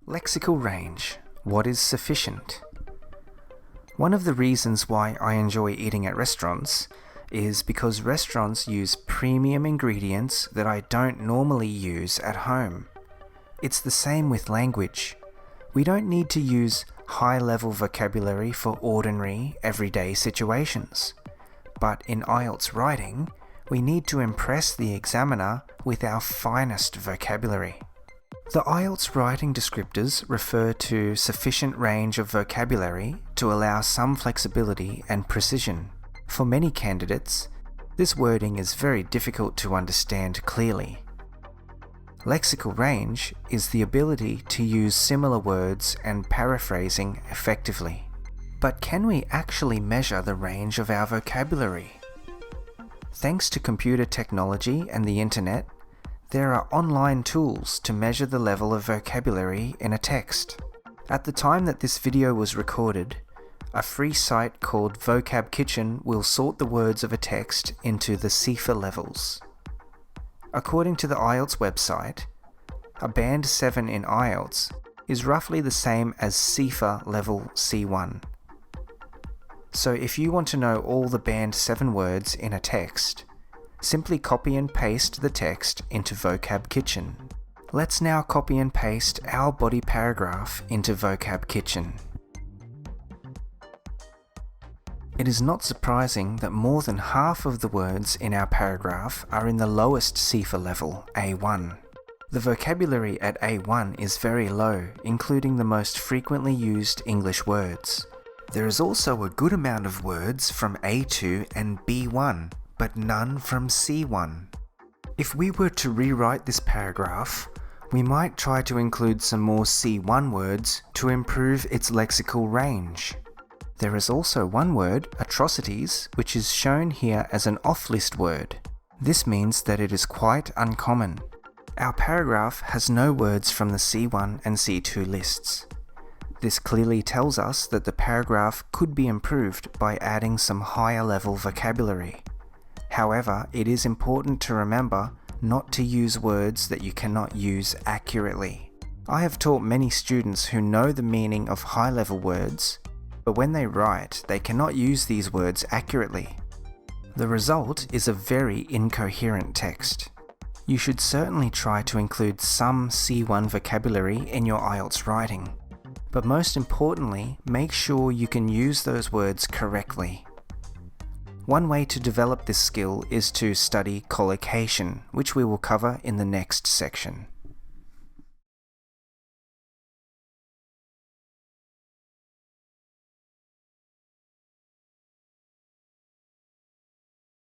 Lexical range. What is sufficient? One of the reasons why I enjoy eating at restaurants is because restaurants use premium ingredients that I don't normally use at home. It's the same with language. We don't need to use high-level vocabulary for ordinary, everyday situations. But in IELTS writing, we need to impress the examiner with our finest vocabulary. The IELTS writing descriptors refer to sufficient range of vocabulary to allow some flexibility and precision. For many candidates, this wording is very difficult to understand clearly. Lexical range is the ability to use similar words and paraphrasing effectively. But can we actually measure the range of our vocabulary? Thanks to computer technology and the internet, there are online tools to measure the level of vocabulary in a text. At the time that this video was recorded, a free site called Vocab Kitchen will sort the words of a text into the CIFAR levels. According to the IELTS website, a Band 7 in IELTS is roughly the same as CIFAR level C1. So if you want to know all the Band 7 words in a text, simply copy and paste the text into Vocab Kitchen. Let's now copy and paste our body paragraph into Vocab Kitchen. It is not surprising that more than half of the words in our paragraph are in the lowest CIFAR level, A1. The vocabulary at A1 is very low, including the most frequently used English words. There is also a good amount of words from A2 and B1, but none from C1. If we were to rewrite this paragraph, we might try to include some more C1 words to improve its lexical range. There is also one word, atrocities, which is shown here as an off-list word. This means that it is quite uncommon. Our paragraph has no words from the C1 and C2 lists. This clearly tells us that the paragraph could be improved by adding some higher level vocabulary. However, it is important to remember not to use words that you cannot use accurately. I have taught many students who know the meaning of high-level words, but when they write, they cannot use these words accurately. The result is a very incoherent text. You should certainly try to include some C1 vocabulary in your IELTS writing, but most importantly, make sure you can use those words correctly. One way to develop this skill is to study collocation, which we will cover in the next section.